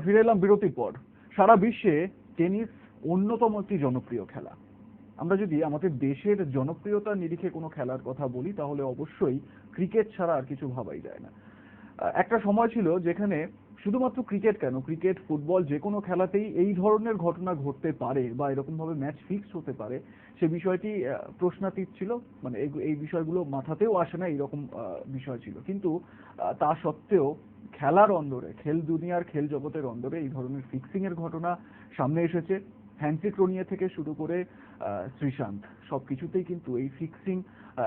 ফিরে এলাম বিরতির পর। সারা বিশ্বে টেনিস অন্যতম একটি জনপ্রিয় খেলা। আমরা যদি আমাদের দেশের জনপ্রিয়তার নিরিখে কোনো খেলার কথা বলি তাহলে অবশ্যই ক্রিকেট ছাড়া আর কিছু ভাবাই যায় না। একটা সময় ছিল যেখানে শুধুমাত্র ক্রিকেট কেন, ক্রিকেট, ফুটবল যে কোনো খেলাতেই এই ধরনের ঘটনা ঘটতে পারে বা এরকমভাবে ম্যাচ ফিক্সড হতে পারে, সে বিষয়টি প্রশ্নাতীত ছিল। মানে এই বিষয়গুলো মাথাতেও আসে না, এইরকম বিষয় ছিল। কিন্তু তা সত্ত্বেও খেলার অন্দরে, খেল দুনিয়ার, খেল জগতের অন্দরে এই ধরনের ফিক্সিং এর ঘটনা সামনে এসেছে। হ্যান্সি ক্রোনিয়া থেকে শুরু করে শ্রীশান্ত, সবকিছুতেই কিন্তু এই ফিক্সিং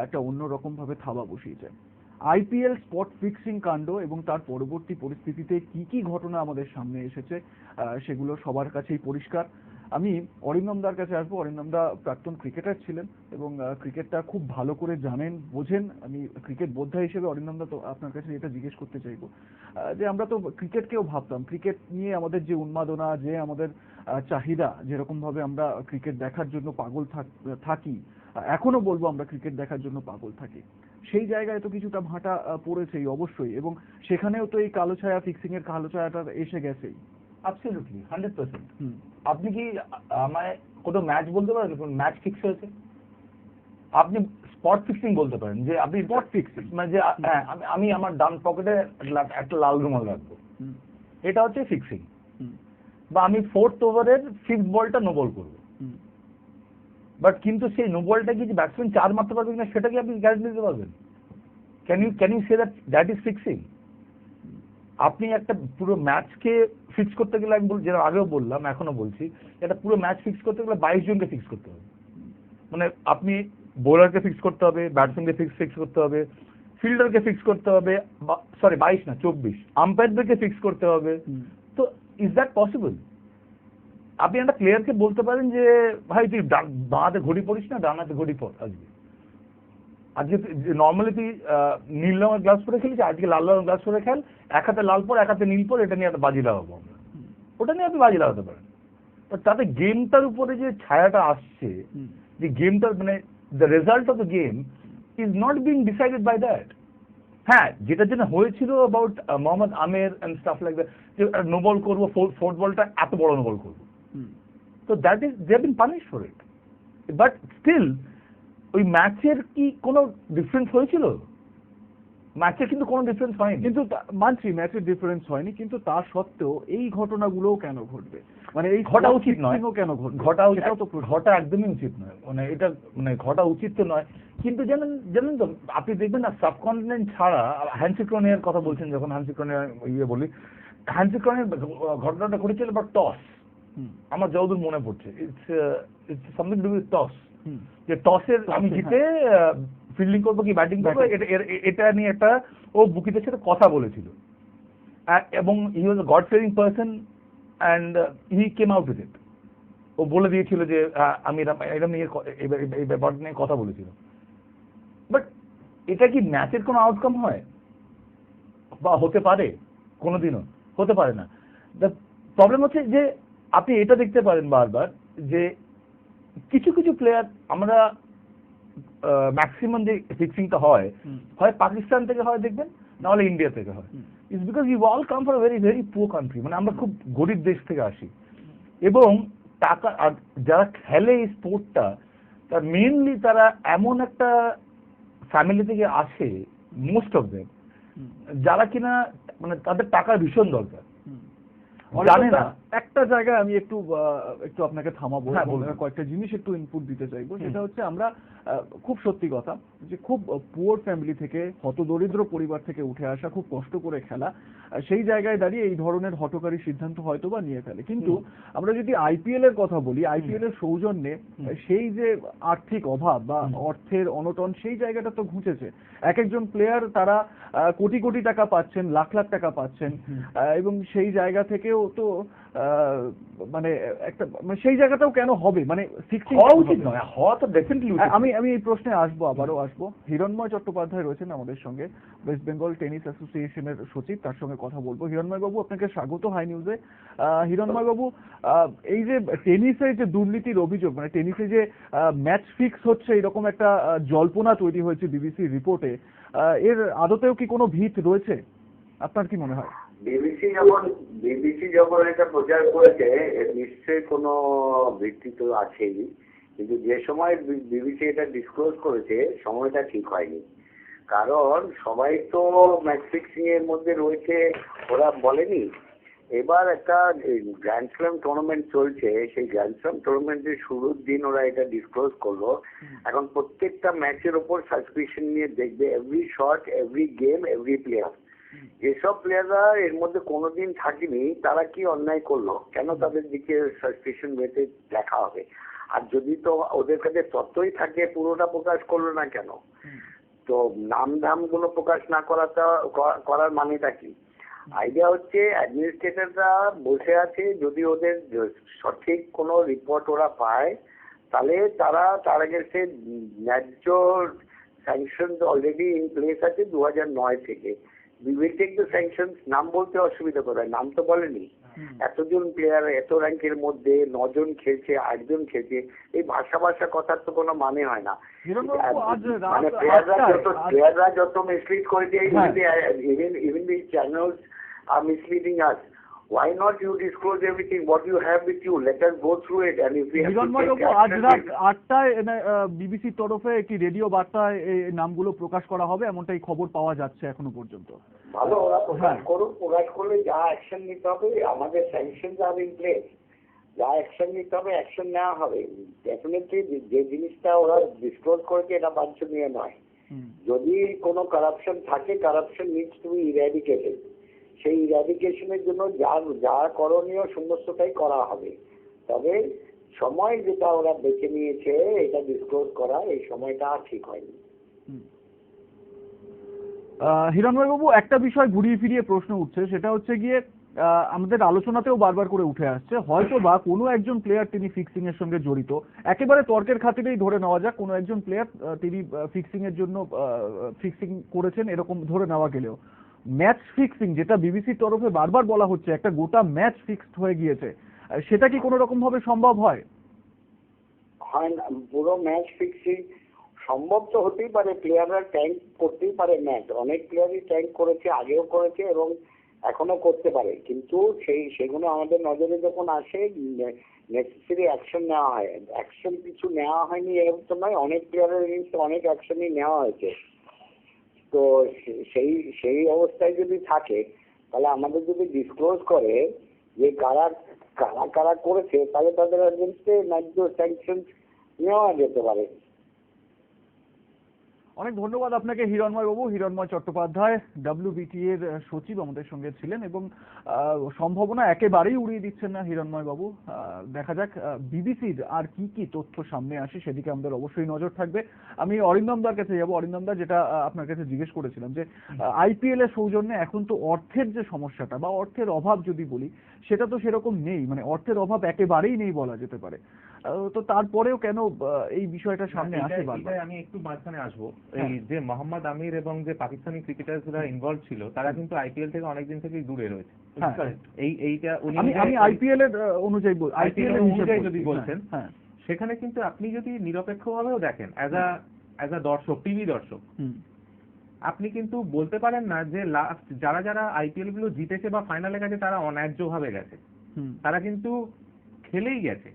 একটা অন্যরকম ভাবে থাবা বসিয়েছে। আইপিএল স্পট ফিক্সিং কাণ্ড এবং তার পরবর্তী পরিস্থিতিতে কি কি ঘটনা আমাদের সামনে এসেছে সেগুলো সবার কাছেই পরিষ্কার। আমি অরিন্দমদার কাছে আসবো। অরিন্দমদা প্রাক্তন ক্রিকেটার ছিলেন এবং ক্রিকেটটা খুব ভালো করে জানেন, বোঝেন। আমি ক্রিকেট বোদ্ধা হিসেবে অরিন্দমদা তো আপনার কাছে এটা জিজ্ঞেস করতে চাইবো যে আমরা তো ক্রিকেটকেও ভাবতাম, ক্রিকেট নিয়ে আমাদের যে উন্মাদনা, যে আমাদের চাহিদা, যেরকম ভাবে আমরা ক্রিকেট দেখার জন্য পাগল থাকি, এখনো বলবো আমরা ক্রিকেট দেখার জন্য পাগল থাকি, সেই জায়গায় তো কিছুটা ভাটা পড়েছেই অবশ্যই, এবং সেখানেও তো এই কালো ছায়া, ফিক্সিং এর কালো ছায়াটা এসে গেছেই। অ্যাবসলিউটলি 100%। আপনি কি আমায় কোনো ম্যাচ বলতে পারেন কোন ম্যাচ ফিক্স হয়েছে? আপনি স্পট ফিক্সিং বলতে পারেন যে আপনি স্পট ফিক্সিং মানে যে হ্যাঁ আমি আমার ডান পকেটে একটা লাল রুমাল রাখবো, এটা হচ্ছে ফিক্সিং। বা আমি 4th ওভারের 5th বলটা নো বল করবো, বাট কিন্তু সেই নো বলটা কি যে ব্যাটসম্যান 4 মারতে পারবে কিনা সেটা কি আপনি গ্যারান্টি দিতে পারবেন? Can you say that is fixing? আপনি একটা পুরো ম্যাচকে ফিক্স করতে গেলে, আমি যেটা আগেও বললাম এখনো বলছি, এটা পুরো ম্যাচ ফিক্স করতে গেলে 22 জনকে ফিক্স করতে হবে। মানে আপনি বোলারকে ফিক্স করতে হবে, ব্যাটসম্যানকে ফিক্স করতে হবে, ফিল্ডারকে ফিক্স করতে হবে, সরি 22 না 24, আম্পায়ারদেরকে ফিক্স করতে হবে। তো ইজ দ্যাট পসিবল? আপনি একটা প্লেয়ারকে বলতে পারেন যে ভাই তুই বাঁ হাতে ঘড়ি পড়িস না, ডান হাতে ঘড়ি পড়। আজকে নর্মালি তুই নীল রঙের গ্লাভস পরে খেলিস, আজকে লাল রঙের গ্লাভস পরে খেল, এক হাতে লাল পর এক হাতে নীল পর, এটা নিয়ে একটা বাজি লাগাবো আমরা। ওটা নিয়ে আপনি বাজি লাগাতে পারেন। তাতে গেমটার উপরে যে ছায়াটা আসছে, যে গেমটার মানে the result of the game is not being decided by that. হ্যাঁ, যেটার জন্য হয়েছিল about Mohammad Amir and stuff like that, যে নো বল করবো, 4th বলটা এত বড় নো বল করবো, তো that is they have been punish for it. But still ওই ম্যাচের কি কোনো ডিফারেন্স হয়েছিল? ম্যাচের কিন্তু কোনো ডিফারেন্স হয়নি। কিন্তু মানছি ম্যাচের ডিফারেন্স হয়নি, কিন্তু তা সত্ত্বেও এই ঘটনাগুলোও কেন ঘটবে? মানে এই ঘটা উচিত নয়। কেন ঘটবে? ঘটা একদমই উচিত নয়। মানে এটা মানে ঘটা উচিত তো নয়। কিন্তু জানেন তো, আপনি দেখবেন না সাবকন্টিনেন্ট ছাড়া, হ্যান্সি ক্রোনিয়ার কথা বলছেন যখন, হ্যান্সি ক্রোনিয়ার বলি, হ্যান্সি ক্রোনিয়ার ঘটনাটা ঘটেছিল বা টস, আমার যতদূর মনে পড়ছে, it's something to do with toss, যে টসের আমি জিতে ফিল্ডিং করবো কি ব্যাটিং করবো, এটা নিয়ে একটা ও বুকিদের সাথে কথা বলেছিল, এবং he was a god fearing person and he came out with it. ও বলে দিয়েছিল যে আমি এরকম নিয়ে এই ব্যাপারটা নিয়ে কথা বলেছিল। বাট এটা কি ম্যাচের কোনো আউটকাম হয় বা হতে পারে? কোনোদিনও হতে পারে না। দ্য প্রবলেম হচ্ছে যে আপনি এটা দেখতে পারেন বারবার যে কিছু কিছু প্লেয়ার, আমরা ম্যাক্সিমাম যে ফিক্সিংটা হয় পাকিস্তান থেকে হয় দেখবেন, নাহলে ইন্ডিয়া থেকে হয়। It's because you all come for very very poor country. মানে আমরা খুব গরিব দেশ থেকে আসি, এবং টাকা, আর যারা খেলে এই স্পোর্টটা, তার মেইনলি তারা এমন একটা ফ্যামিলি থেকে আসে, মোস্ট অফ দেম, যারা কিনা মানে তাদের টাকার ভীষণ দরকার। জানে না। একটা জায়গায় আমি একটু আপনাকে থামাবো, হ্যাঁ, কয়েকটা জিনিস একটু ইনপুট দিতে চাইবো। সেটা হচ্ছে, আমরা খুব সত্যি কথা যে খুব পুয়ার ফ্যামিলি থেকে, হতদরিদ্র পরিবার থেকে উঠে আসা, খুব কষ্ট করে খেলা, সেই জায়গায় দাঁড়িয়ে এই ধরনের হঠকারী সিদ্ধান্ত হয়তো বা নিয়ে ফেলে। কিন্তু আমরা যদি আইপিএল এর কথা বলি, আইপিএল এর সৌজন্যে সেই যে আর্থিক অভাব বা অর্থের অনটন, সেই জায়গাটা তো ঘুচেছে। এক একজন প্লেয়ার তারা কোটি কোটি টাকা পাচ্ছেন, লাখ লাখ টাকা পাচ্ছেন, এবং সেই জায়গা থেকেও তো মানে একটা, মানে সেই জায়গাটাও কেন হবে, মানে ফিক্সিং হওয়া উচিত নয়, হওয়া তো ডেফিনেটলি উচিত। আমি এই প্রশ্নে আবারও আসবো। হিরণময় চট্টোপাধ্যায় রয়েছেন আমাদের সঙ্গে, ওয়েস্ট বেঙ্গল টেনিস অ্যাসোসিয়েশনের সচিব, তার সঙ্গে কথা বলবো। হিরণময় বাবু, আপনাকে স্বাগত হাই নিউজে। হিরণময় বাবু, এই যে টেনিসে যে দুর্নীতির অভিযোগ, মানে টেনিসে যে ম্যাচ ফিক্স হচ্ছে, এরকম একটা জল্পনা তৈরি হয়েছে বিবিসি রিপোর্টে, এর আদতেও কি কোনো ভিত রয়েছে? আপনার কি মনে হয়? বিবিসি যখন এটা প্রচার করেছে এর নিশ্চয়ই কোনো ভিত্তি তো আছেই, কিন্তু যে সময় বিবিসি এটা ডিসক্লোজ করেছে সময়টা ঠিক হয়নি। কারণ সবাই তো ম্যাচ ফিক্সিং এর মধ্যে রয়েছে, ওরা বলেনি। এবার একটা গ্র্যান্ড স্ল্যাম টুর্নামেন্ট চলছে, সেই গ্র্যান্ড স্ল্যাম টুর্নামেন্টের শুরুর দিন ওরা এটা ডিসক্লোজ করলো। এখন প্রত্যেকটা ম্যাচের ওপর সাসপিশন নিয়ে দেখবে, every shot, every game, every player. যেসব প্লেয়াররা এর মধ্যে কোনোদিন থাকেনি তারা কি অন্যায় করলো, কেন তাদের দিকে সাসপিশন মেতে দেখা হবে? আর যদি তো ওদের কাছে তথ্যই থাকে, পুরোটা প্রকাশ করলো না কেন? তো নাম ধাম গুলো প্রকাশ না করার মানেটা কি? আইডিয়া হচ্ছে অ্যাডমিনিস্ট্রেটররা বসে আছে, যদি ওদের সঠিক কোনো রিপোর্ট ওরা পায় তাহলে তারা তার আগে সে ন্যায্য স্যাংশন অলরেডি ইন প্লেস আছে 2009 থেকে। স্যাংশনস নাম বলতে অসুবিধা কোথায়? নাম তো বলেনি। এতজন প্লেয়ার, এত র্যাঙ্কের মধ্যে 9 জন খেলছে, 8 জন খেলছে, এই ভাষা কথার তো কোনো মানে হয় না। মানে প্লেয়াররা যত মিসলিড করেছে, even the channels are misleading us. Why not you disclose everything what you have with you? Let us go through it, and if we have to take আজ action, রাত 8টায় বিবিসির তরফে একটি রেডিও বার্তায় এই নামগুলো প্রকাশ করা হবে, এমনটাই খবর পাওয়া যাচ্ছে এখনো পর্যন্ত। ভালো, ওরা প্রকাশ করুক। প্রকাশ করলে যা অ্যাকশন নিতে হবে, আমাদের স্যাংশন আর ইন প্লেস, যা অ্যাকশন নিতে হবে অ্যাকশন নেওয়া হবে। ডেফিনেটলি যে জিনিসটা ওরা ডিসক্লোজ করেছে এটা বাঞ্ছনীয় নয়। যদি কোনো কারাপশন থাকে, corruption needs to be eradicated. সেই ইরাডিকেশনের জন্য যা করণীয় সমস্তটাই করা হবে। তবে সময় যেটা ওরা বেছে নিয়েছে এটা ডিসক্লোজ করা, এই সময়টা ঠিক হয়নি। হিরণময় বাবু, একটা বিষয় ঘুরিয়ে ফিরিয়ে প্রশ্ন উঠছে, সেটা হচ্ছে গিয়ে আমাদের আলোচনাতেও বারবার করে উঠে আসছে, হয়তো বা কোনো একজন প্লেয়ার তিনি ফিক্সিং এর সঙ্গে জড়িত। একেবারে তর্কের খাতিরেই ধরে নেওয়া যাক কোনো একজন প্লেয়ার তিনি ফিক্সিং এর জন্য ফিক্সিং করেছেন, এরকম ধরে নেওয়া গেলেও ম্যাচ ফিক্সিং যেটা বিবিসির তরফে বারবার বলা হচ্ছে, একটা গোটা ম্যাচ ফিক্সড হয়ে গিয়েছে, সেটা কি কোনো রকম ভাবে সম্ভব হয়? হয় না, পুরো ম্যাচ ফিক্সিং সম্ভব তো হতেই পারে। প্লেয়াররা ট্যাঙ্ক করতেই পারে ম্যাচ, অনেক প্লেয়ারই ট্যাঙ্ক করেছে, আগেও করেছে এবং এখনো করতে পারে, কিন্তু সেগুলো আমাদের নজরে যখন আসে নেসেসারি অ্যাকশন নেওয়া হয়। অ্যাকশন কিছু নেওয়া হয়নি এরকম তো নয়, অনেক প্লেয়ারের এগেইনস্টে অনেক অ্যাকশনই নেওয়া হয়েছে। তো সেই অবস্থায় যদি থাকে, তাহলে আমাদের যদি ডিসক্লোজ করে যে কারা কারা করেছে, তাহলে তাদের এগেইনস্টে ন্যায্য স্যাংশন নেওয়া যেতে পারে। অনেক ধন্যবাদ আপনাকে হিরণময় বাবু। হিরণময় চট্টোপাধ্যায় WBT এর সচিব আমাদের সঙ্গে ছিলেন, এবং সম্ভাবনা একেবারেই উড়িয়ে দিচ্ছেন না হিরণময় বাবু। দেখা যাক বিবিসির আর কি তথ্য সামনে আসে, সেদিকে আমাদের অবশ্যই নজর থাকবে। আমি অরিন্দম দার কাছে যাবো। অরিন্দম দা, যেটা আপনার কাছে জিজ্ঞেস করেছিলাম যে IPL এর সৌজন্যে এখন তো অর্থের যে সমস্যাটা বা অর্থের অভাব যদি বলি, সেটা তো সেরকম নেই, মানে অর্থের অভাব একেবারেই নেই বলা যেতে পারে। তো তারপরেও কেন এই বিষয়টা সামনে আসে বারবার? আমি একটু মাঝখানে আসবো। এই যে মোহাম্মদ আমির এবং যে পাকিস্তানি ক্রিকেটাররা ইনভলভ ছিল, তারা কিন্তু IPL থেকে অনেকদিন থেকেই দূরে রয়েছে। এইটা আমি IPL এর অনুযায়ী যদি বলছেন, সেখানে কিন্তু আপনি যদি নিরপেক্ষভাবেও দেখেন, অ্যাজ আ দর্শক, টিভি দর্শক, আপনি কিন্তু বলতে পারেন না যে লাস্ট যারা IPL গুলো জিতেছে বা ফাইনালে গেছে তারা অন্যায্যভাবে গেছে। তারা কিন্তু খেলেই গেছে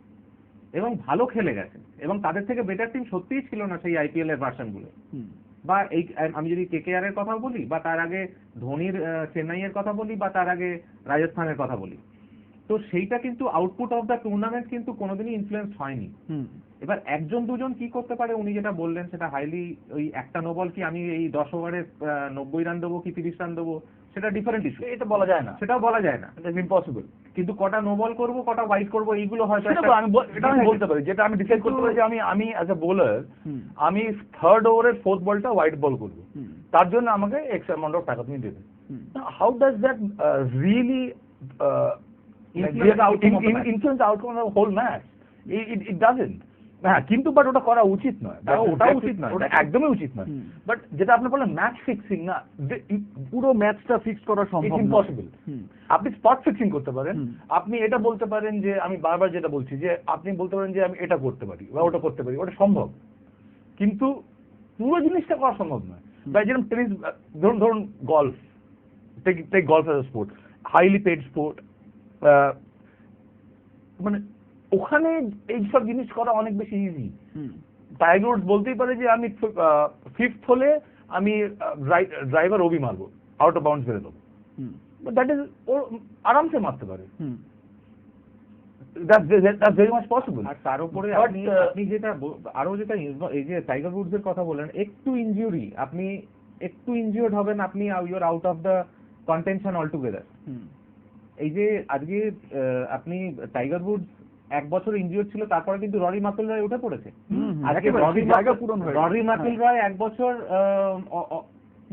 এবং ভালো খেলে গেছে, এবং তাদের থেকে বেটার টিম সত্যিই ছিল না সেই IPL এর ভার্সন গুলো। বা এই আমি যদি KKR এর কথা বলি, বা তার আগে ধোনির চেন্নাই এর কথা বলি, বা তার আগে রাজস্থানের কথা বলি, তো সেইটা কিন্তু আউটপুট অফ দ্য টুর্নামেন্ট কিন্তু কোনোদিনই ইনফ্লুয়েন্স হয়নি। এবার একজন দুজন কি করতে পারে, উনি যেটা বললেন সেটা হাইলি, ওই একটা নো বল কি আমি এই 10 ওভারে 90 রান দেবো কি 30 রান দেবো, সেটা ডিফারেন্ট ইস্যু, এটা বলা যায় না, সেটাও বলা যায় না, এটা ইম্পসিবল। কিন্তু কটা নো বল করবো, কটা ওয়াইড করবো, এইগুলো হয়তো আমি বলতে পারি, যেটা আমি ডিসাইড করতে পারি যে আমি অ্যাজ এ বোলার আমি 3rd ওভারের 4th বলটা ওয়াইড বল করবো, তার জন্য আমাকে এক্স অ্যামাউন্ট অফ টাকা তুমি দেবে। How does that really influence outcome of the whole match? It doesn't. হ্যাঁ, কিন্তু বাট ওটা করা উচিত নয়, ওটা উচিত নয়, ওটা একদমই উচিত নয়। বাট যেটা আপনি বললেন ম্যাচ ফিক্সিং, না, পুরো ম্যাচটা ফিক্স করা সম্ভব না, ইম্পসিবল। আপনি স্পট ফিক্সিং করতে পারেন, আপনি এটা বলতে পারেন যে, আমি বারবার যেটা বলছি যে আপনি বলতে পারেন যে আমি এটা করতে পারি বা ওটা করতে পারি, ওটা সম্ভব, কিন্তু পুরো জিনিসটা করা সম্ভব নয়। বা যেরকম টেনিস, ধরুন golf, take golf as a sport, highly paid sport, মানে ওখানে এইসব জিনিস করা অনেক বেশি ইজি। টাইগার উডস বলতেই পারে যে আমি ফিফথ হলে আমি ড্রাইভার ওবি মারবো, আউট অফ বাউন্ডস ফেলে দেবো, দ্যাট ইজ ও আরামসে মারতে পারে। That's very much possible. আর তার উপরে আপনি যেটা আরো যেটা এই যে টাইগার উডস এর কথা বলেন, একটু ইনজুরি, আপনি একটু ইনজিওর্ড হবেন, আপনি your out of the contention all together. এই যে আজকে আপনি টাইগার উডস 1 বছর ইনজিওর্ড ছিল, তারপরে কিন্তু ররি মাকিলরয় উঠে পড়েছে। আজকে ররি মাকিলরয় 1 বছর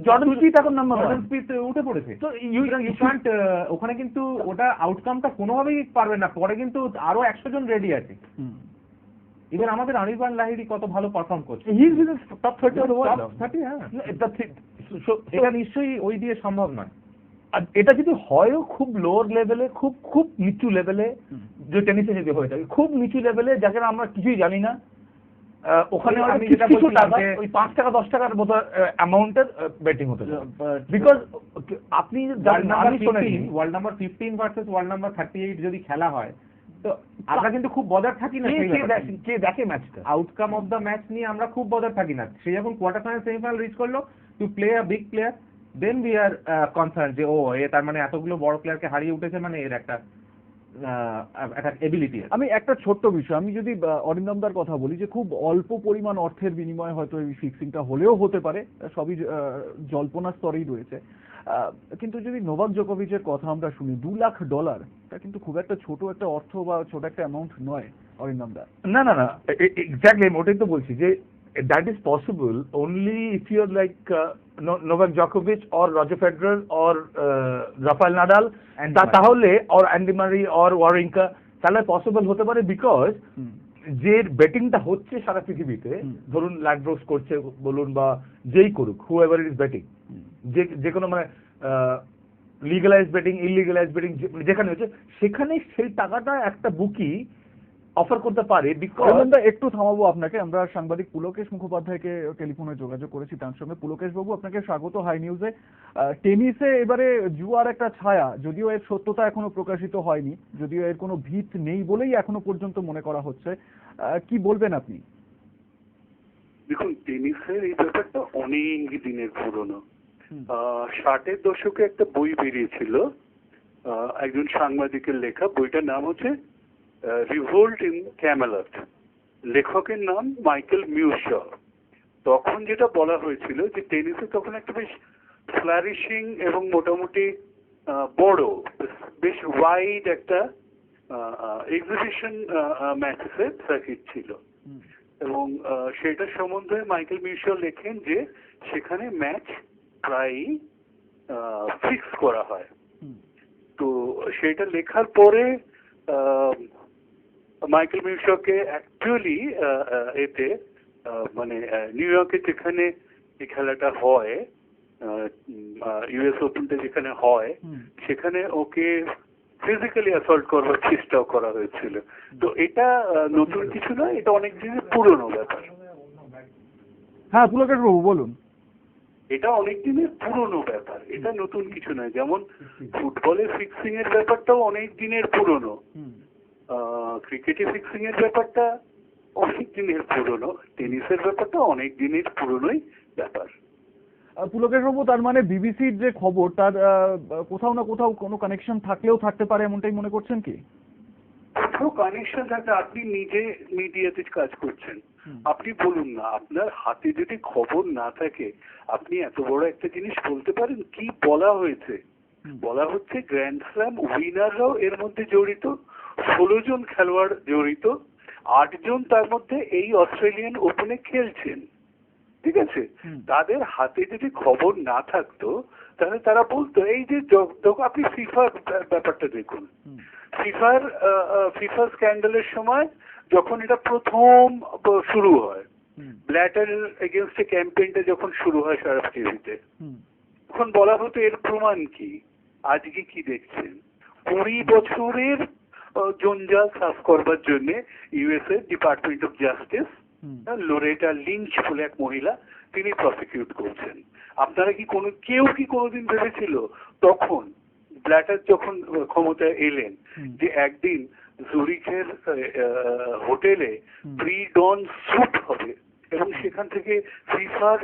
জর্ডান স্পিথ এখন নাম্বার 1 স্পিথ উঠে পড়েছে। তো ইউ ক্যান্ট ওখানে কিন্তু ওটা আউটকামটা কোনোভাবেই পারবেন না। পরে কিন্তু আরো 100 জন রেডি আছে। ইভেন আমাদের অনির্বাণ লাহিড়ী কত ভালো পারফর্ম করছে, he is in top 30 of the world. Top 30, হ্যাঁ। এটা নিশ্চয়ই ওই দিয়ে সম্ভব নয়। আর এটা যদি হয়ও খুব লোয়ার লেভেলে, খুব খুব নিচু লেভেলে, যে টেনিসে যদি হয়ে থাকে খুব নিচু লেভেলে, যাকে আমরা কিছুই জানি না, ওখানে কিছু টাকা, ওই 5 টাকা 10 টাকার মতো অ্যামাউন্টের বেটিং হতে পারে। বিকজ আপনি world number 15 versus world number 38 যদি খেলা হয়, তো আমরা কিন্তু খুব বদার থাকি না। কে দেখে ম্যাচটা, আউটকাম অফ দ্য ম্যাচ নিয়ে আমরা খুব বদার থাকি না। সে যখন কোয়ার্টার ফাইনাল সেমিফাইনাল রিচ করলো, to play a big player, then we are concern যে ও এ তার মানে এতগুলো বড় প্লেয়ারকে হারিয়ে উঠেছে, মানে এর একটা এবিলিটি। আমি একটা ছোট্ট বিষয়, আমি যদি অরিন্দমদার কথা বলি, যে খুব অল্প পরিমাণ অর্থের বিনিময়ে হয়তো এই ফিক্সিংটা হলেও হতে পারে, সবই জল্পনা স্তরেই রয়েছে। কিন্তু যদি নোভাক জোকোভিচের কথা আমরা শুনি, $2 লাখ, এটা কিন্তু খুব একটা ছোট একটা অর্থ বা ছোট একটা অ্যামাউন্ট নয় অরিন্দমদা। না না না, এক্স্যাক্টলি ওটাই তো বলছি যে that is possible only if you're like Novak Djokovic or Roger Federer or Rafael Nadal, তাহলে or Andy Murray or Wawrinka, তাহলে পসিবল হতে পারে। বিকজ যে বেটিংটা হচ্ছে সারা পৃথিবীতে, ধরুন ল্যাডব্রোস করছে বলুন বা যেই করুক, whoever is betting, যে কোনো মানে লিগালাইজ বেটিং, ইলিগালাইজ বেটিং যেখানে হচ্ছে, সেখানে সেই টাকাটা একটা বুকি অফার করতে পারে। একটু থামাবো আপনাকে, আমরা সাংবাদিক পুলকেশ মুখোপাধ্যায়কে টেলিফোনে যোগাযোগ করেছি, তার সঙ্গে। পুলকেশ বাবু, আপনাকে স্বাগত হাই নিউজে। টেনিসে এবারে জুয়ার একটা ছায়া, যদিও এর সত্যতা এখনো প্রকাশিত হয়নি, যদিও এর কোনো ভিত নেই বলেই এখনো পর্যন্ত মনে করা হচ্ছে, কি বলবেন আপনি? দেখুন, টেনিসের এই ব্যাপারটা অনেক দিনের পুরনো। 60-এর দশকে একটা বই বেরিয়েছিল, একজন সাংবাদিকের লেখা। বইটার নাম হচ্ছে রিভোল্ট ইন ক্যামেলট, লেখকের নাম মাইকেল মিউশ। তখন যেটা বলা হয়েছিল যে টেনিসে তখন একটা বেশ ফ্লারিশিং এবং মোটামুটি বড়, বেশ ওয়াইড একটা এক্সিবিশন ম্যাচেসের সার্কিট ছিল, এবং সেটার সম্বন্ধে মাইকেল মিউশ লেখেন যে সেখানে ম্যাচ প্রায় ফিক্স করা হয়। তো সেটা লেখার পরে মাইকেল মিউশকে অ্যাকচুয়ালি এতে মানে নিউ ইয়র্কে যেখানে এই খেলাটা হয়, ইউএস ওপেনটা যেখানে হয়, সেখানে ওকে ফিজিক্যালি অ্যাসল্ট করবার চেষ্টাও করা হয়েছিল। তো এটা নতুন কিছু নয়, এটা অনেক দিনের পুরনো ব্যাপার। হ্যাঁ পুলকেশ বাবু বলুন। এটা অনেক দিনের পুরনো ব্যাপার, এটা নতুন কিছু নয়। যেমন ফুটবলের ফিক্সিং এর ব্যাপারটাও অনেক দিনের পুরনো, ক্রিকেটে ফিক্সিং এর ব্যাপারটা অনেক দিনের পুরনো, টেনিসের ব্যাপারটা অনেক দিনের পুরনোই ব্যাপার। পুলকেশ বাবু, তার মানে বিবিসির যে খবর, তার কোথাও না কোথাও কোনো কানেকশন থাকলেও থাকতে পারে, এমনটাই মনে করছেন কি? কোথাও কানেকশন থাকলে, আপনি নিজে মিডিয়াতে কাজ করছেন, আপনি বলুন না, আপনার হাতে যদি খবর না থাকে আপনি এত বড় একটা জিনিস বলতে পারেন? কি বলা হয়েছে? বলা হচ্ছে গ্র্যান্ড স্ল্যাম উইনাররাও এর মধ্যে জড়িত, 16 জন খেলোয়াড় জড়িত, 8 জন তার মধ্যে এই অস্ট্রেলিয়ান ওপেনে খেলছেন, ঠিক আছে? তাদের হাতে যদি খবর না থাকতো তাহলে তারা বলতো, এই যে আপনি ফিফার ব্যাপারটা দেখুন, ফিফার স্ক্যান্ডালের সময় যখন এটা প্রথম শুরু হয়, ব্ল্যাটার এগেনস্টে ক্যাম্পেইনটা যখন শুরু হয় সারা পৃথিবীতে, তখন বলা হতো এর প্রমাণ কি? আজকে কি দেখছেন? 20 বছরের জঞ্জাল সাফ করবার জন্য USA department of justice Loretta Lynch বলে এক মহিলা, তিনি প্রসিকিউট করছেন। আপনারা কি কেউ কি কোনোদিন ভেবেছিল তখন ব্ল্যাটার যখন ক্ষমতায় এলেন, যে একদিন জুরিখের হোটেলে প্রি ডন স্যুট হবে এবং সেখান থেকে ফিফার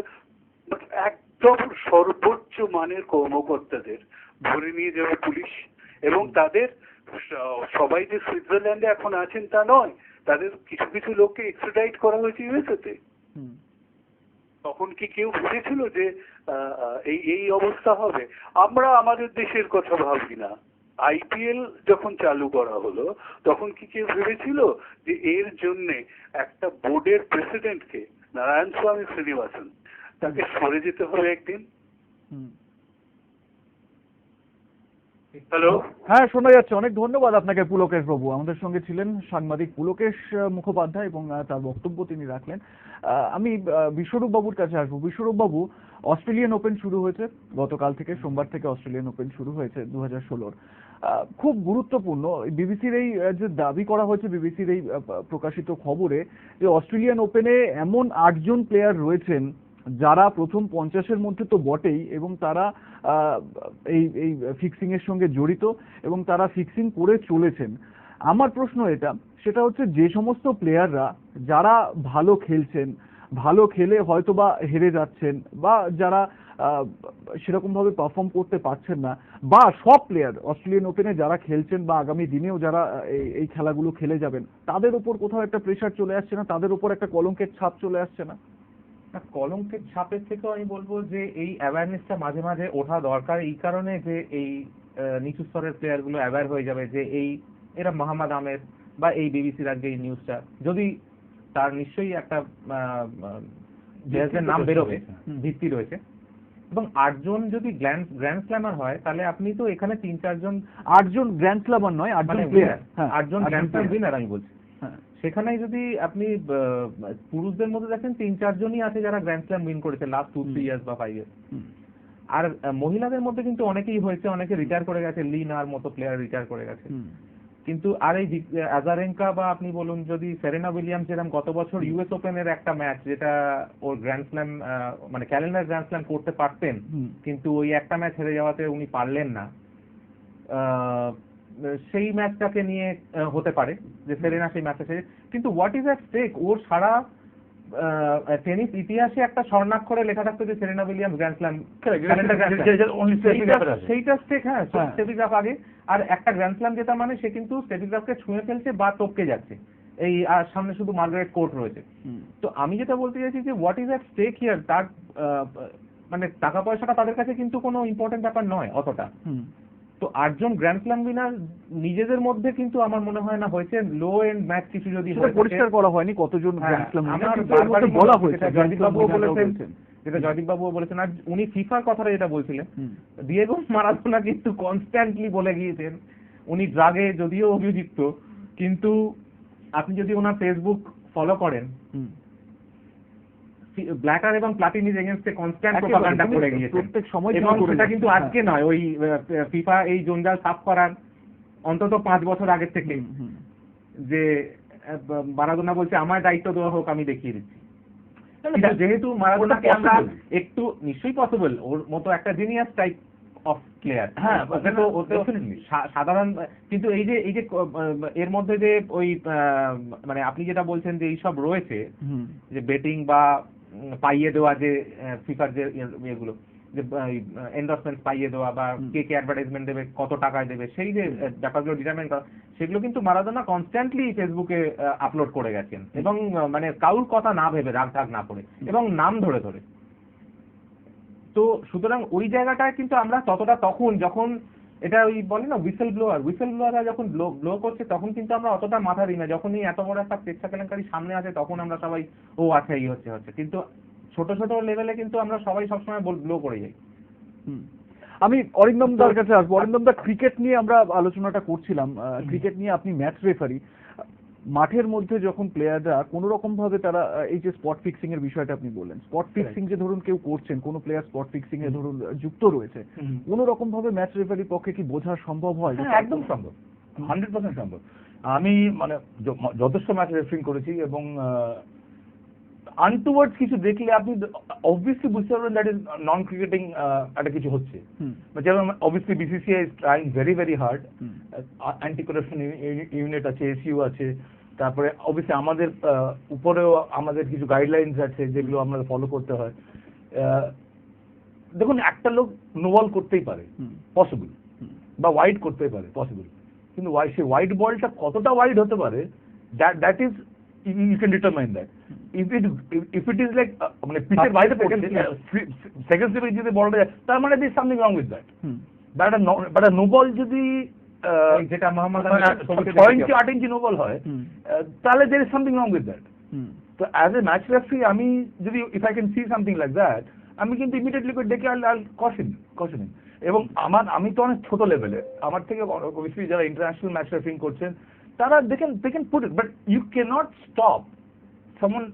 একদম সর্বোচ্চ মানের কর্মকর্তাদের ধরে নিয়ে যাবে পুলিশ, এবং তাদের সবাই যে সুইজারল্যান্ডে এখন আছেন তা নয়, তাদের কিছু কিছু লোককে এক্সট্রাডাইট করা হয়েছে ইউএসএতে। তখন কি কেউ ভেবেছিল যে এই অবস্থা হবে? আমরা আমাদের দেশের কথা ভাবি না। আইপিএল যখন চালু করা হলো তখন কি কেউ ভেবেছিল যে এর জন্যে একটা বোর্ডের প্রেসিডেন্টকে, নারায়ণ স্বামী শ্রীনিবাসন, তাকে সরে যেতে হবে একদিন? হ্যালো, হ্যাঁ, শোনা যাচ্ছে। অনেক ধন্যবাদ আপনাকে পুলকেশ বাবু। আমাদের সঙ্গে ছিলেন সাংবাদিক পুলকেশ মুখোপাধ্যায় এবং তার বক্তব্য তিনি রাখলেন। আমি বিশ্বরূপ বাবুর কাছে আসবো। বিশ্বরূপ বাবু, অস্ট্রেলিয়ান ওপেন শুরু হয়েছে গতকাল থেকে, সোমবার থেকে অস্ট্রেলিয়ান ওপেন শুরু হয়েছে 2016। খুব গুরুত্বপূর্ণ বিবিসির এই যে দাবি করা হয়েছে, বিবিসির এই প্রকাশিত খবরে, যে অস্ট্রেলিয়ান ওপেনে এমন 8 জন প্লেয়ার রয়েছেন যারা প্রথম 50-এর মধ্যে তো বটেই, এবং তারা এই ফিক্সিং এর সঙ্গে জড়িত এবং তারা ফিক্সিং করে চলেছেন। আমার প্রশ্ন এটা, সেটা হচ্ছে যে সমস্ত প্লেয়াররা যারা ভালো খেলছেন, ভালো খেলে হয়তো বা হেরে যাচ্ছেন, বা যারা সেরকম ভাবে পারফর্ম করতে পারছেন না, বা সব প্লেয়ার অস্ট্রেলিয়ান ওপেনে যারা খেলছেন বা আগামী দিনেও যারা এই খেলাগুলো খেলে যাবেন, তাদের উপর কোথাও একটা প্রেশার চলে আসছে না? তাদের উপর একটা কলঙ্কের ছাপ চলে আসছে না? কলঙ্কের ছাপের থেকেও আমি বলবো যে এই অ্যাওয়ারনেসটা মাঝে মাঝে ওঠা দরকার, এই কারণে যে এই নিচু স্তরের প্লেয়ার গুলো অ্যাওয়ার হয়ে যাবে যে এরা মোহাম্মদ আমের বা এই বিবিসির আজকে এই নিউজটা, যদি তার নিশ্চয়ই একটা প্লেয়ারদের নাম বেরোবে, ভিত্তি রয়েছে। এবং 8 জন যদি গ্র্যান্ড স্ল্যামার হয়, তাহলে আপনি তো এখানে 3-4 জন, 8 জন গ্র্যান্ড স্ল্যামার নয়, 8 জন প্লেয়ার, 8 জন গ্র্যান্ড স্ল্যাম উইনার আমি বলছি। সেখানে যদি আপনি পুরুষদের মধ্যে দেখেন 3-4 জনই আছে যারা গ্র্যান্ড স্ল্যাম উইন করেছে লাস্ট 2-3 ইয়ার্স বা 5 ইয়ার্স। আর মহিলাদের মধ্যে কিন্তু অনেকেই হয়েছে, অনেকে রিটায়ার করে গেছে, লিনার মতো প্লেয়ার রিটায়ার করে গেছে। কিন্তু আর এই আজারেঙ্কা বা আপনি বলুন যদি সেরেনা উইলিয়ামস, যেরকম গত বছর ইউএস ওপেনের একটা ম্যাচ যেটা ওর গ্র্যান্ড স্ল্যাম মানে ক্যালেন্ডার গ্র্যান্ড স্ল্যাম করতে পারতেন, কিন্তু ওই একটা ম্যাচ হেরে যাওয়াতে উনি পারলেন না, সেই ম্যাচটাকে নিয়ে হতে পারে যে সেরেনা সেই ম্যাচটা শেষে। কিন্তু হোয়াট ইজ অ্যাট স্টেক? ওর সারা টেনিস ইতিহাসে একটা স্বর্ণাক্ষরে লেখা থাকতো যে সেরেনা উইলিয়ামস গ্র্যান্ড স্ল্যাম সেইটা স্টেক। হ্যাঁ, স্টেফিগ্রাফ আগে, আর একটা গ্র্যান্ড স্ল্যাম জেতা মানে সে কিন্তু স্টেফিগ্রাফকে ছুঁয়ে ফেলছে বা টপকে যাচ্ছে, এই আর সামনে শুধু মার্গারেট কোর্ট রয়েছে। তো আমি যেটা বলতে চাইছি যে what is at stake here, তার মানে টাকা পয়সাটা তাদের কাছে কিন্তু কোনো ইম্পর্টেন্ট ব্যাপার নয় অতটা। তো 8 জন গ্র্যান্ড স্ল্যাম উইনার নিজেদের মধ্যে কিন্তু আমার মনে হয় না হয়েছে। লো এন্ড ম্যাচ কিছু যদি পরিষ্কার করা হয়নি কতজন গ্র্যান্ড স্ল্যাম উইনার বলা হয়েছে, জয়দীপবাবুও বলেছেন, যেটা জয়দীপবাবুও বলেছেন, আর উনি ফিফার কথাটা যেটা বলছিলেন, ডিয়েগো মারাদোনা কিন্তু কনস্ট্যান্টলি বলে গিয়েছেন উনি ড্রাগে যদিও অভিযুক্ত, কিন্তু আপনি যদি ওনার ফেসবুক ফলো করেন, ব্ল্যাটার এবং প্লাটিনির এগেইনস্টে কনস্ট্যান্ট প্রপাগান্ডা করে গিয়েছেন প্রত্যেক সময়, এবং সেটা কিন্তু আজকে নয়, ওই ফিফা এই জঞ্জাল সাফ করার অন্তত 5 বছর আগের থেকে, যে মারাদোনা বলছে আমার দায়িত্ব দেওয়া হোক, আমি দেখিয়ে দিচ্ছি। যেহেতু মারাদোনাকে আমরা একটু নিশ্চয়ই পসিবল, ওর মতো একটা জিনিয়াস টাইপ অফ প্লেয়ার, হ্যাঁ সাধারণ, কিন্তু এই যে এর মধ্যে যে ওই মানে আপনি যেটা বলছেন যে এইসব রয়েছে, যে বেটিং বা পাইয়ে দেওয়া, যে ফিফার যে ইয়েগুলো, যে এন্ডোর্সমেন্ট পাইয়ে দেওয়া বা কে অ্যাডভার্টাইজমেন্ট দেবে, কত টাকায় দেবে, সেই যে ব্যাপারগুলো ডিটারমাইন করা, সেগুলো কিন্তু মারাদোনা কনস্ট্যান্টলি ফেসবুকে আপলোড করে গেছেন, এবং মানে কারুর কথা না ভেবে, রাগ ঢাক না করে, এবং নাম ধরে ধরে। তো সুতরাং ওই জায়গাটায় কিন্তু আমরা ততটা, তখন যখন এটা ওই বলে না হুইসেল ব্লোয়াররা যখন ব্লো করছে, তখন কিন্তু আমরা অতটা মাথা দিই না। যখন এই এত বড় একটা পেশা কেলেঙ্কারি সামনে আসে, তখন আমরা সবাই ও আচ্ছা এই হচ্ছে, কিন্তু ছোট ছোট লেভেলে কিন্তু আমরা সবাই সবসময় ব্লো করে যাই। আমি অরিন্দম দার কাছে আসবো। অরিন্দম দা, ক্রিকেট নিয়ে আমরা আলোচনাটা করছিলাম, ক্রিকেট নিয়ে আপনি ম্যাচ রেফারি, মাঠের মধ্যে যখন প্লেয়াররা কোনো রকম ভাবে তারা এই যে স্পট ফিক্সিং এর বিষয়টা আপনি বললেন, স্পট ফিক্সিং যে ধরুন কেউ করছেন, কোনো প্লেয়ার স্পট ফিক্সিং এ ধরুন যুক্ত রয়েছে, কোনো রকম ভাবে ম্যাচ রেফারির পক্ষে কি বোঝা সম্ভব হয়? একদম সম্ভব, 100% সম্ভব। আমি মানে যথেষ্ট ম্যাচ রেফারিং করেছি, এবং আনটুয়ার্ডস কিছু দেখলে আপনি অবভিয়াসলি বুঝতে পারবেন দ্যাট ইজ নন ক্রিকেটিং একটা কিছু হচ্ছে। যেমন obviously BCCI is trying very very hard, anti corruption unit আছে, এসইউ আছে, তারপরে অবভিয়াসলি আমাদের উপরেও আমাদের কিছু গাইডলাইন্স আছে যেগুলো আমাদের ফলো করতে হয়। দেখুন একটা লোক নো বল করতেই পারে, পসিবল, বা ওয়াইড করতেই পারে, পসিবল, কিন্তু সেই ওয়াইড বলটা কতটা ওয়াইড হতে পারে, that is you can determine that. If it is like মানে পিচের বাইরে সেকেন্ড স্লিপে যদি বলটা যায়, তার মানে there is something wrong with that. But a no ball যদি যেটা মোহাম্মদ 6 ইঞ্চি 8 ইঞ্চি নো বল হয়, তাহলে there is something wrong with that. তো অ্যাজ এ ম্যাচ রেফারি আমি যদি if I can see something like that, আমি কিন্তু ইমিডিয়েটলি করে ডেকে I'll caution him. এবং আমি তো অনেক ছোট লেভেলে, আমার থেকে অবশ্যই যারা ইন্টারন্যাশনাল ম্যাচ রেফারিং করছেন তারা they can put it, but you cannot stop someone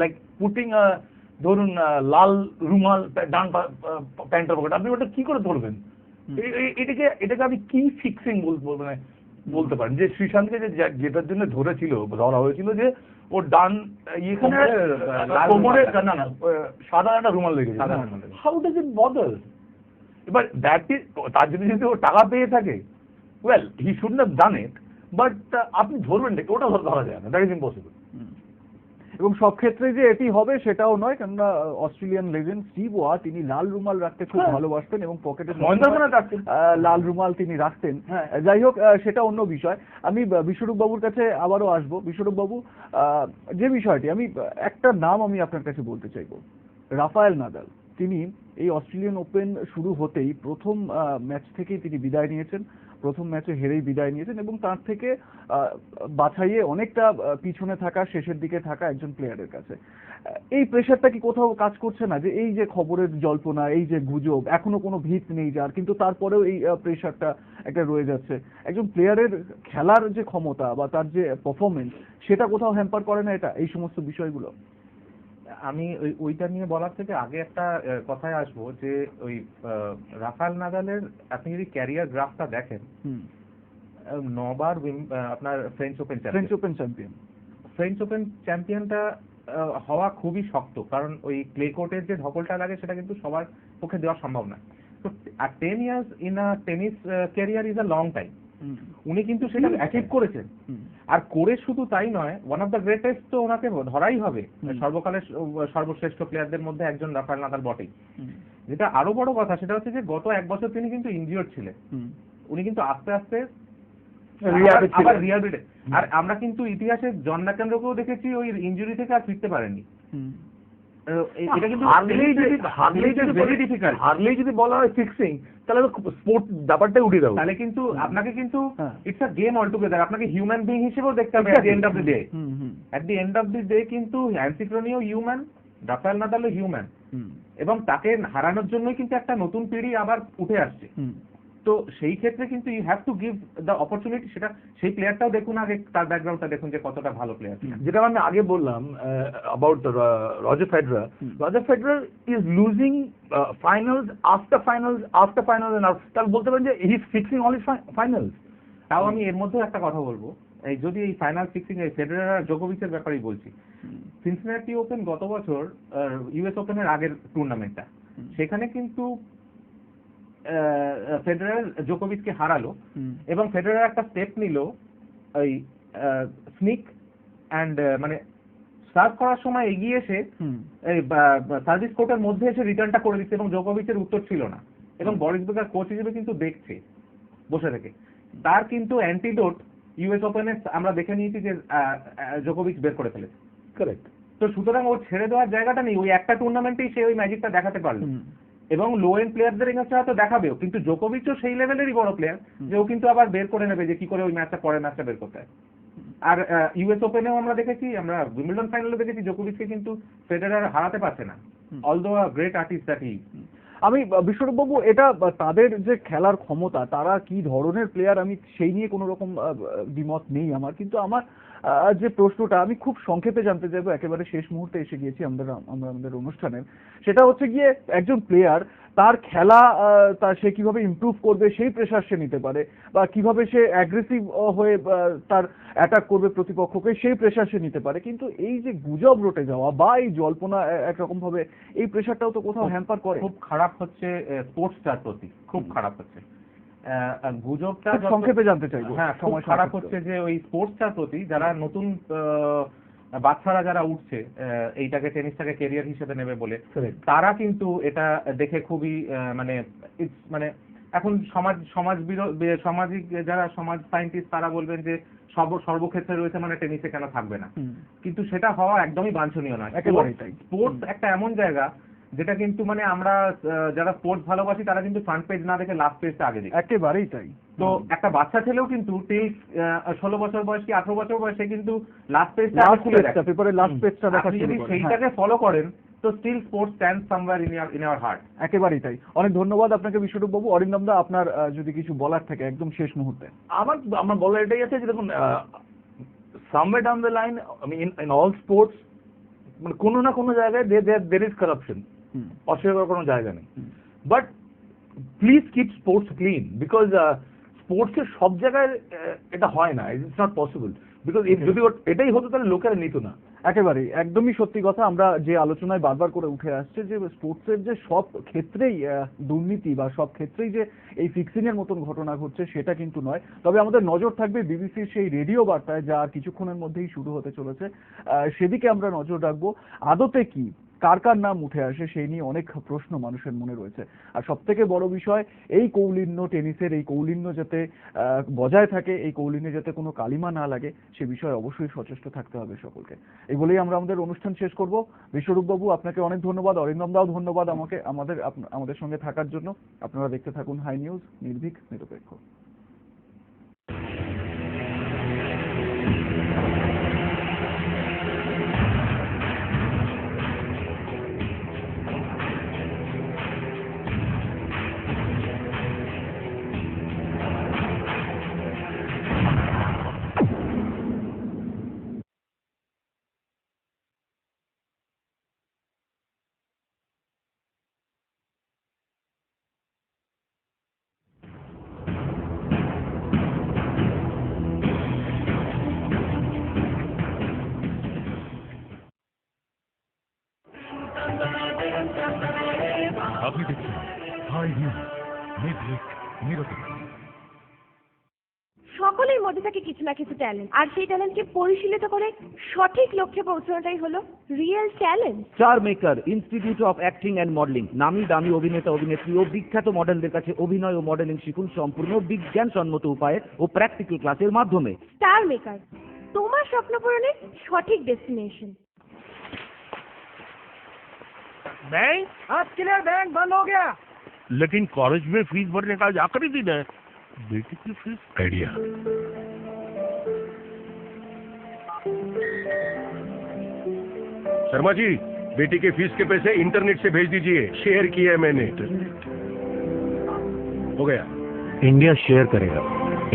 like putting a ধরুন লাল রুমাল ডান প্যান্টের পকেটে, আপনি ওটা কি করে ধরবেন? এটাকে আমি কি ফিক্সিং বলতে পারেন যে শ্রীশান্তকে যেটার জন্য ধরা হয়েছিল যে ওর ডান এখানে কোমরে না সাদা একটা রুমাল লেগেছে, হাউ ডাজ ইট বদার? এবার দ্যাট ইজ, তার জন্য যদি ও টাকা পেয়ে থাকে, well he shouldn't have done it, but আপনি ধরবেন দেখে ওটা ধরা যায় না, দ্যাট ইজ ইম্পসিবল। এবং সব ক্ষেত্রে যে এটি হবে সেটাও নয়, কেননা অস্ট্রেলিয়ান লেজেন্ড স্টিভ ওয়া তিনি লাল রুমাল রাখতে খুব ভালোবাসতেন এবং পকেটে লাল রুমাল তিনি রাখতেন। যাই হোক, সেটা অন্য বিষয়। আমি বিশ্বরূপ বাবুর কাছে আবারও আসবো। বিশ্বরূপ বাবু, যে বিষয়টি আমি একটা নাম আমি আপনার কাছে বলতে চাইবো, রাফায়েল নাদাল। তিনি এই অস্ট্রেলিয়ান ওপেন শুরু হতেই প্রথম ম্যাচ থেকেই তিনি বিদায় নিয়েছেন, প্রথম ম্যাচে হেরেই বিদায় নিয়েছেন এবং তার থেকে বাছাইয়ে অনেকটা পিছনে থাকা, শেষের দিকে থাকা একজন প্লেয়ারের কাছে এই প্রেশারটা কি কোথাও কাজ করছে না, যে এই যে খবরের জল্পনা, এই যে গুজব, এখনো কোনো ভিত নেই যার, কিন্তু তারপরেও এই প্রেশারটা একটা রয়ে যাচ্ছে, একজন প্লেয়ারের খেলার যে ক্ষমতা বা তার যে পারফরমেন্স সেটা কোথাও হ্যাম্পার করে না এটা, এই সমস্ত বিষয়গুলো? আমি ওইটা নিয়ে বলার থেকে আগে একটা কথায় আসবো যে ওই রাফায়েল নাদালের আপনি যদি ক্যারিয়ার গ্রাফটা দেখেন, 9 বার আপনার ফ্রেঞ্চ ওপেন চ্যাম্পিয়নটা হওয়া খুবই শক্ত, কারণ ওই ক্লে কোর্টের যে ধকলটা লাগে সেটা কিন্তু সবার পক্ষে দেওয়া সম্ভব না। তো 10 years in a tennis career is a long time. উনি কিন্তু সেটা অ্যাচিভ করেছেন, আর করে শুধু তাই নয়, ওয়ান অফ দ্য গ্রেটেস্ট তো ওনাকে ধরাই হবে, সর্বকালের সর্বশ্রেষ্ঠ প্লেয়ারদের মধ্যে একজন রাফায়েল নাদাল বটেই। যেটা আরো বড় কথা সেটা হচ্ছে যে গত 1 বছর তিনি কিন্তু ইনজিওর্ড ছিলেন, উনি কিন্তু আস্তে আস্তে আবার রিহ্যাবিলিটে, আর আমরা কিন্তু ইতিহাসে জন ম্যাকেনরোকেও দেখেছি ওই ইনজুরি থেকে আর ফিরতে পারেননি। এটা কিন্তু হারলেই যদি বলা হয় ফিক্সিং, তাহলে তো স্পোর্ট ব্যাপারটাই উঠে যাবে। তাহলে কিন্তু আপনাকে কিন্তু ইটস আ গেম অলটুগেদার, আপনাকে হিউম্যান বিং হিসেবেও দেখতে হবে। At the end of the day কিন্তু হ্যান্সি ক্রোনিও হিউম্যান, রাফায়েল নাদালও হিউম্যান, এবং তাকে হারানোর জন্যই কিন্তু একটা নতুন পিঢ়ি আবার উঠে আসছে। তো সেই ক্ষেত্রে কিন্তু you have to give the opportunity. সেটা সেই প্লেয়ারটাও দেখুন, আগে তার ব্যাকগ্রাউন্ডটা দেখুন যে কতটা ভালো প্লেয়ার। যেটা আমি আগে বললাম about Roger Federer is losing finals after finals তাহলে বলতে পারেন যে he is fixing all his finals. তাও আমি এর মধ্যে একটা কথা বলবো, এই যদি এই ফাইনাল ফিক্সিং এই ফেডারার আর জোকোভিচের ব্যাপারেই বলছি, সিনসিনাটি ওপেন গত বছর ইউএস ওপেনের আগের টুর্নামেন্টটা, সেখানে কিন্তু ফেডারার জোকোভিচকে হারালো এবং ফেডারার একটা স্টেপ নিল ওই স্নিক অ্যান্ড মানে সার্ভ করার সময় এগিয়ে এসে এই সার্ভিস কোর্টের মধ্যে এসে রিটার্নটা করে দিচ্ছে এবং জোকোভিচের উত্তর ছিল না, এবং বরিস বেকার কোচ হিসেবে কিন্তু দেখছে বসে থেকে। তার কিন্তু অ্যান্টিডোট ইউএস ওপেনে আমরা দেখে নিয়েছি যে জোকোভিচ বের করে ফেলেছে। কারেক্ট। তো সুতরাং ওর ছেড়ে দেওয়ার জায়গাটা নেই, ওই একটা টুর্নামেন্টেই সে ওই ম্যাজিকটা দেখাতে পারলো, এবং লো এন্ড প্লেয়ারদের এগেইনস্টে হয়তো দেখাবেও, কিন্তু জোকোভিচও সেই লেভেলেরই বড় প্লেয়ার যে ও কিন্তু আবার বের করে নেবে যে কি করে ওই ম্যাচটা পরের ম্যাচটা বের করতে হয়। আর ইউএস ওপেনেও আমরা দেখেছি, আমরা উইম্বলডন ফাইনালে দেখেছি জোকোভিচকে কিন্তু ফেডারার হারাতে পারছে না, although a great artist that he. আমি বিশ্বরূপ বাবু, এটা তাদের যে খেলার ক্ষমতা, তারা কি ধরনের প্লেয়ার, আমি সেই নিয়ে কোনো রকম দ্বিমত নেই আমার, কিন্তু আমার যে প্রশ্নটা আমি খুব সংক্ষেপে জানতে চাইবো, একেবারে শেষ মুহূর্তে এসে গিয়েছি আমরা আমাদের অনুষ্ঠানের, সেটা হচ্ছে গিয়ে একজন প্লেয়ার তার খেলা তার সে কিভাবে ইমপ্রুভ করবে সেই প্রেশার সে নিতে পারে, বা কিভাবে সে অ্যাগ্রেসিভ হয়ে তার অ্যাটাক করবে প্রতিপক্ষকে সেই প্রেশার সে নিতে পারে। কিন্তু এই যে গুজব রটে যাওয়া বা এই জল্পনা একরকম ভাবে এই প্রেশারটাও তো কোথাও হ্যাম্পার করে। খুব খারাপ হচ্ছে স্পোর্টসটার প্রতি, খুব খারাপ হচ্ছে গুজবটা। সংক্ষেপে জানতে চাইবো। হ্যাঁ, খুব খারাপ হচ্ছে যে ওই স্পোর্টসটার প্রতি যারা নতুন বাচ্চারা যারা উঠছে এইটাকে, টেনিসটাকে ক্যারিয়ার হিসেবে নেবে বলে, তারা কিন্তু এটা দেখে খুবই মানে এখন সামাজিক যারা সমাজ সায়েন্টিস্ট তারা বলবেন যে সর্বক্ষেত্রে রয়েছে মানে টেনিসে কেন থাকবে না, কিন্তু সেটা হওয়া একদমই বাঞ্ছনীয় নয়। একেবারেই তাই। স্পোর্টস একটা এমন জায়গা যেটা কিন্তু মানে আমরা যারা স্পোর্টস ভালোবাসি তারা কিন্তু ফ্রন্ট পেজ না দেখে লাস্ট পেজটা আগে দেখি। একেবারেই তাই। তো একটা বাচ্চা ছেলেও কিন্তু টিল 16 বছর বয়স কি 18 বছর বয়সে কিন্তু লাস্ট পেজটা পেপারে লাস্ট পেজটা দেখা শুরু যদি করে। সেইটাকে ফলো করেন তো still sports stands somewhere in your heart. একেবারেই তাই। অনেক ধন্যবাদ আপনাকে বিশ্বরূপ বাবু। অরিন্দম দা, আপনার যদি কিছু বলার থাকে একদম শেষ মুহূর্তে। আমার বলার এটাই আছে যে দেখুন, somewhere down the line, I mean in all sports, মানে কোনো না কোনো জায়গায় there is corruption, অস্বীকার কোনো জায়গা নেই, but please keep sports clean, because স্পোর্টসের সব জায়গায় এটা হয় না, ইটস নট পসিবল, বিকজ যদি এটাই হতো তাহলে লোকেরা নিত না। একেবারেই, একদমই সত্যি কথা। আমরা যে আলোচনায় বারবার করে উঠে আসছে যে স্পোর্টসের যে সব ক্ষেত্রেই দুর্নীতি বা সব ক্ষেত্রেই যে এই ফিক্সিং এর মতন ঘটনা ঘটছে সেটা কিন্তু নয়। তবে আমাদের নজর থাকবে বিবিসির সেই রেডিও বার্তায়, যা আর কিছুক্ষণের মধ্যেই শুরু হতে চলেছে, সেদিকে আমরা নজর রাখবো। আদতে কি কার কার নাম উঠে আসে সেই নিয়ে অনেক প্রশ্ন মানুষের মনে রয়েছে। আর সব থেকে বড় বিষয়, এই কৌলিন্য টেনিসের এই কৌলিন্য যাতে বজায় থাকে, এই কৌলিন্যে যাতে কোনো কালিমা না লাগে, সে বিষয়ে অবশ্যই সচেষ্ট থাকতে হবে সকলকে। এই বলেই আমরা আমাদের অনুষ্ঠান শেষ করব। বিশ্বরূপ বাবু, আপনাকে অনেক ধন্যবাদ। অরিন্দম দাও ধন্যবাদ আমাদের সঙ্গে থাকার জন্য। আপনারা দেখতে থাকুন হাই নিউজ, নির্ভীক নিরপেক্ষ। আপনি দেখছেন হাই নিউজ, নির্ভীক নিরপেক্ষ। সকলের মধ্যে থাকে কিছু না কিছু ট্যালেন্ট, আর সেই ট্যালেন্টকে পরিশীলিত করে সঠিক লক্ষ্যে পৌঁছানোটাই হলো real talent. Star maker institute of acting and modelling, নামি দামি অভিনেতা অভিনেত্রী ও বিখ্যাত মডেলদের কাছে অভিনয় ও মডেলিং শিখুন সম্পূর্ণ বিজ্ঞানসম্মত উপায়ে ও প্র্যাকটিক্যাল ক্লাসের মাধ্যমে। স্টার মেকার, তোমার স্বপ্ন পূরণের সঠিক ডেস্টিনেশন। बैंक आज क्लियर, बैंक बंद हो गया, लेकिन कॉलेज में फीस भरने का आखिरी दिन है। बेटी की फीस आइडिया। शर्मा जी, बेटी के फीस के पैसे इंटरनेट से भेज दीजिए, शेयर किया है मैंने। हो गया। इंडिया शेयर करेगा,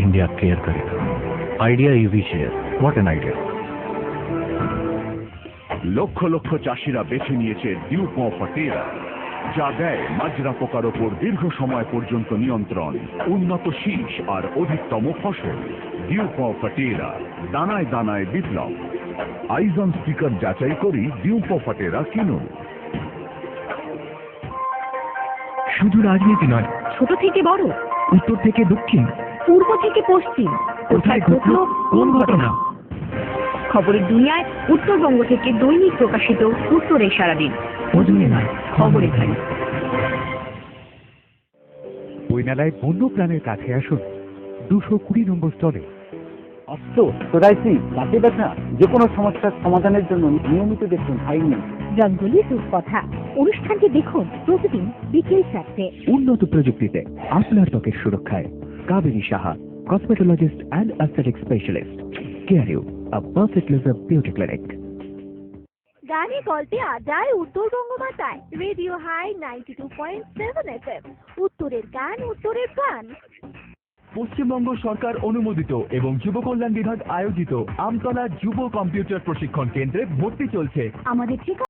इंडिया केयर करेगा। Idea EV share, what an idea. Lakh lakh চাষিরা বেছে নিয়েছে ডিউপ ফটেরা, যা দেয় মাজরা পোকার ওপর দীর্ঘ সময় পর্যন্ত নিয়ন্ত্রণ, উন্নত শীষ আর অধিকতম ফসল। ডিউপ ফটেরা, দানায় দানায় বিপ্লব। আইজন স্টিকার যাচাই করি ডিউপ ফটেরা কিনুন। শুধু রাজনীতি নয়, ছোট থেকে বড়, উত্তর থেকে দক্ষিণ, পূর্ব থেকে পশ্চিম, কোথায় ঘটলো কোন ঘটনা, খবরের দুনিয়ায় উত্তরবঙ্গ থেকে দৈনিক প্রকাশিত উত্তরের সারাদিন। ওজনে নয়, খবরে ভাই। বইমেলায় বন্য প্রাণের কাছে আসুন 220 নম্বর স্টলে। অস্ত্র সোরাইসি, বাতি ব্যথা, যে কোনো সমস্যার সমাধানের জন্য নিয়মিত দেখুন হাই নিউজ। রঙ্গোলি রূপকথা অনুষ্ঠানটি দেখুন প্রতিদিন বিকেল 4টে। উন্নত প্রযুক্তিতে আপনার ত্বকের সুরক্ষায় Kaberi Saha, cosmetologist and aesthetic specialist, care you, a perfect laser beauty clinic. গানে গল্পে আড্ডায় উত্তরবঙ্গ মাতায় রেডিও হাই 92.7 FM, উত্তরের গান, উত্তরের প্রাণ। পশ্চিমবঙ্গ সরকার অনুমোদিত এবং যুব কল্যাণ বিভাগ আয়োজিত আমতলা যুব কম্পিউটার প্রশিক্ষণ কেন্দ্রে ভর্তি চলছে। আমাদের ঠিকানা